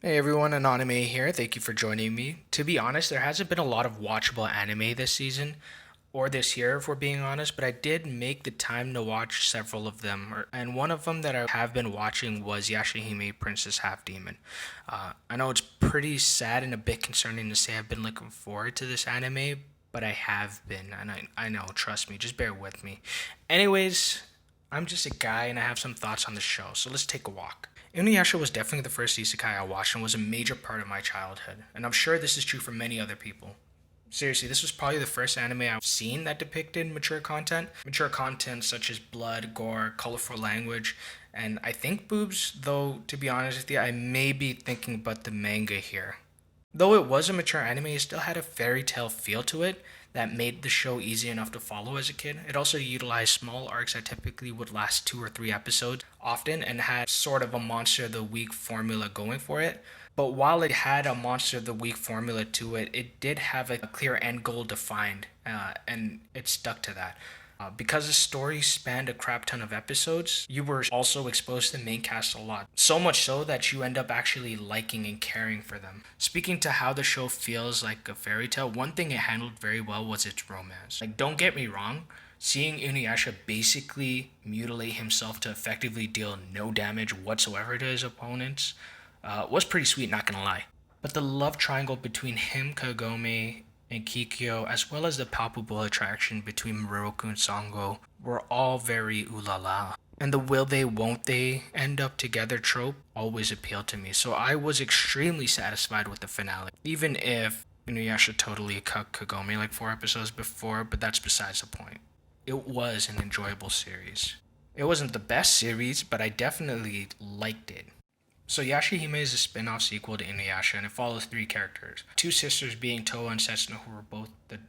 Hey everyone, Anonymous here. Thank you for joining me. To be honest, there hasn't been a lot of watchable anime this season, or this year if we're being honest, but I did make the time to watch several of them. And one of them that I have been watching was Yashahime Princess Half Demon. I know it's pretty sad and a bit concerning to say I've been looking forward to this anime, but I have been, and I know, trust me, just bear with me. Anyways, I'm just a guy and I have some thoughts on the show, so let's take a walk. Inuyasha was definitely the first isekai I watched and was a major part of my childhood, and I'm sure this is true for many other people. Seriously, this was probably the first anime I've seen that depicted mature content. Mature content such as blood, gore, colorful language, and I think boobs, though to be honest with you, I may be thinking about the manga here. Though it was a mature anime, it still had a fairy tale feel to it that made the show easy enough to follow as a kid. It also utilized small arcs that typically would last 2 or 3 episodes often and had sort of a monster of the week formula going for it. But while it had a monster of the week formula to it, it did have a clear end goal defined, and it stuck to that. Because the story spanned a crap ton of episodes, you were also exposed to the main cast a lot. So much so that you end up actually liking and caring for them. Speaking to how the show feels like a fairy tale, one thing it handled very well was its romance. Like, don't get me wrong, seeing Inuyasha basically mutilate himself to effectively deal no damage whatsoever to his opponents was pretty sweet, not gonna lie. But the love triangle between him, Kagome, and Kikyo, as well as the palpable attraction between Moroku and Sango, were all very ooh la la. And the will they, won't they end up together trope always appealed to me, so I was extremely satisfied with the finale. Even if Inuyasha totally cut Kagome like 4 episodes before, but that's besides the point. It was an enjoyable series. It wasn't the best series, but I definitely liked it. So Yashahime is a spin-off sequel to Inuyasha, and it follows three characters. Two sisters being Toa and Setsuna, who were both the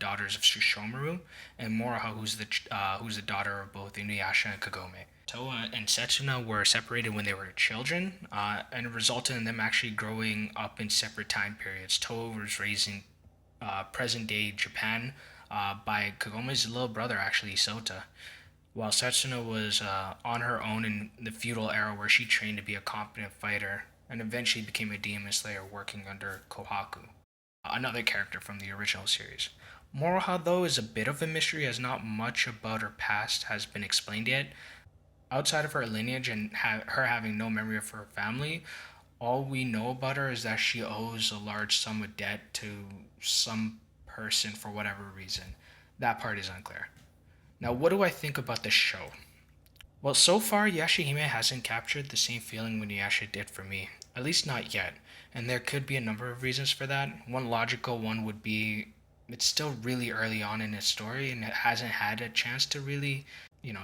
daughters of Shishomaru, and Moroha, who's the daughter of both Inuyasha and Kagome. Toa and Setsuna were separated when they were children, and it resulted in them actually growing up in separate time periods. Toa was raised in present-day Japan by Kagome's little brother, actually, Sota, while Setsuna was on her own in the feudal era where she trained to be a competent fighter and eventually became a demon slayer working under Kohaku, another character from the original series. Moroha, though, is a bit of a mystery as not much about her past has been explained yet. Outside of her lineage and her having no memory of her family, all we know about her is that she owes a large sum of debt to some person for whatever reason. That part is unclear. Now, what do I think about the show? Well, so far, Yashahime hasn't captured the same feeling Inuyasha did for me, at least not yet, and there could be a number of reasons for that. One logical one would be it's still really early on in its story and it hasn't had a chance to really,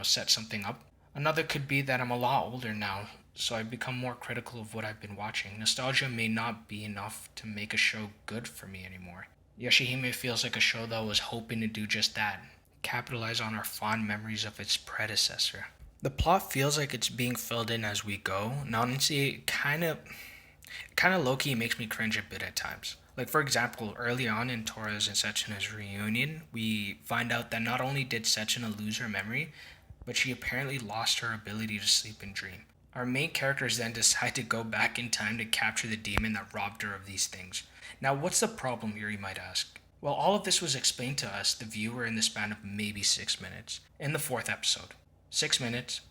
set something up. Another could be that I'm a lot older now, so I've become more critical of what I've been watching. Nostalgia may not be enough to make a show good for me anymore. Yashahime feels like a show that was hoping to do just that, capitalize on our fond memories of its predecessor. The plot feels like it's being filled in as we go, and honestly, it kind of low-key makes me cringe a bit at times. Like, for example, early on in Tora's and Setsuna's reunion, we find out that not only did Setsuna lose her memory, but she apparently lost her ability to sleep and dream. Our main characters then decide to go back in time to capture the demon that robbed her of these things. Now, what's the problem here, you might ask? Well, all of this was explained to us, the viewer, in the span of maybe 6 minutes, in the fourth episode. 6 minutes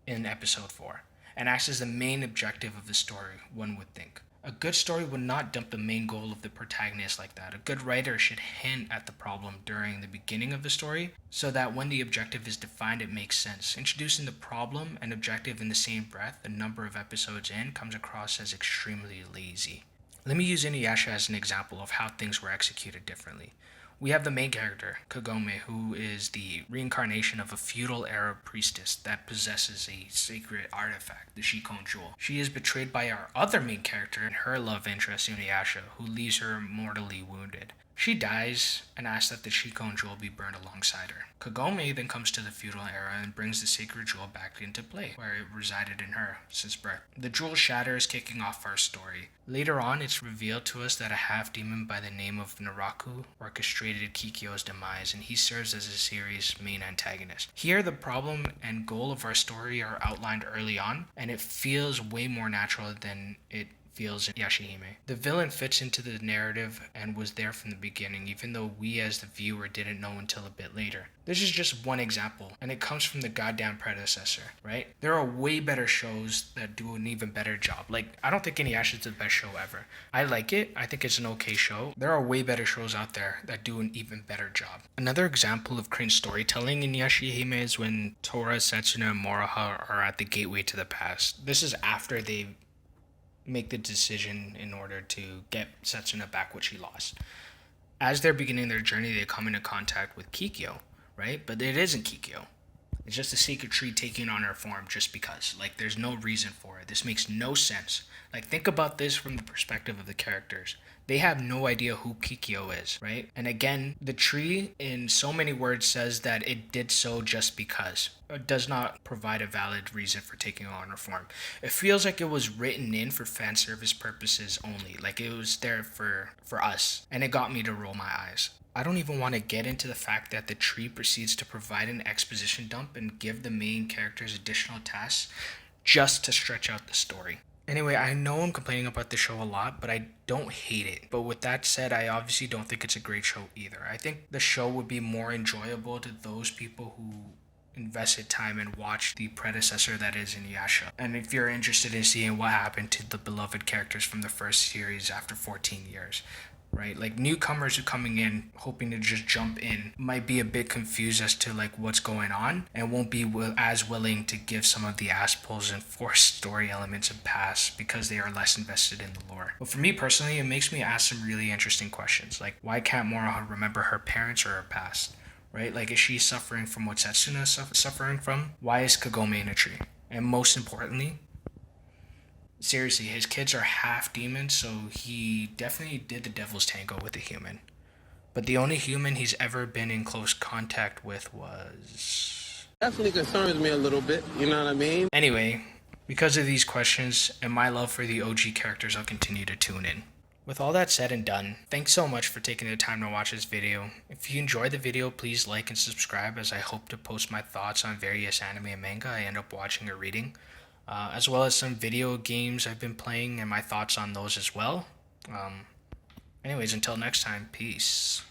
in episode 4, and acts as the main objective of the story, one would think. A good story would not dump the main goal of the protagonist like that. A good writer should hint at the problem during the beginning of the story, so that when the objective is defined, it makes sense. Introducing the problem and objective in the same breath, a number of episodes in, comes across as extremely lazy. Let me use Inuyasha as an example of how things were executed differently. We have the main character, Kagome, who is the reincarnation of a feudal era priestess that possesses a sacred artifact, the Shikon Jewel. She is betrayed by our other main character and her love interest, Inuyasha, who leaves her mortally wounded. She dies and asks that the Shikon Jewel be burned alongside her. Kagome then comes to the feudal era and brings the sacred jewel back into play, where it resided in her since birth. The jewel shatters, kicking off our story. Later on, it's revealed to us that a half-demon by the name of Naraku orchestrated Kikyo's demise, and he serves as the series' main antagonist. Here, the problem and goal of our story are outlined early on, and it feels way more natural than it feels in Yashahime. The villain fits into the narrative and was there from the beginning, even though we as the viewer didn't know until a bit later. This is just one example, and it comes from the goddamn predecessor, right? There are way better shows that do an even better job. Like, I don't think Inuyasha is the best show ever. I like it. I think it's an okay show. There are way better shows out there that do an even better job. Another example of cringe storytelling in Yashahime is when Tora, Setsuna, and Moroha are at the gateway to the past. This is after they make the decision in order to get Setsuna back what she lost. As they're beginning their journey, they come into contact with Kikyo, right? But it isn't Kikyo. It's just a secret tree taking on her form just because. Like, there's no reason for it. This makes no sense. Like, think about this from the perspective of the characters. They have no idea who Kikyo is, right? And again, the tree, in so many words, says that it did so just because. It does not provide a valid reason for taking on her form. It feels like it was written in for fan service purposes only. Like, it was there for us. And it got me to roll my eyes. I don't even want to get into the fact that the tree proceeds to provide an exposition dump and give the main characters additional tasks just to stretch out the story. Anyway, I know I'm complaining about the show a lot, but I don't hate it. But with that said, I obviously don't think it's a great show either. I think the show would be more enjoyable to those people who invested time and watched the predecessor that is Inuyasha. And if you're interested in seeing what happened to the beloved characters from the first series after 14 years. Right, like newcomers who coming in hoping to just jump in might be a bit confused as to like what's going on and won't be as willing to give some of the ass pulls and forced story elements a pass because they are less invested in the lore. But for me personally, it makes me ask some really interesting questions, like why can't Moroha remember her parents or her past? Right, like is she suffering from what Setsuna is suffering from? Why is Kagome in a tree? And most importantly, seriously, his kids are half demons, so he definitely did the devil's tango with a human. But the only human he's ever been in close contact with was... Definitely concerns me a little bit, you know what I mean? Anyway, because of these questions and my love for the OG characters, I'll continue to tune in. With all that said and done, thanks so much for taking the time to watch this video. If you enjoyed the video, please like and subscribe, as I hope to post my thoughts on various anime and manga I end up watching or reading. As well as some video games I've been playing and my thoughts on those as well. Anyways, until next time, peace.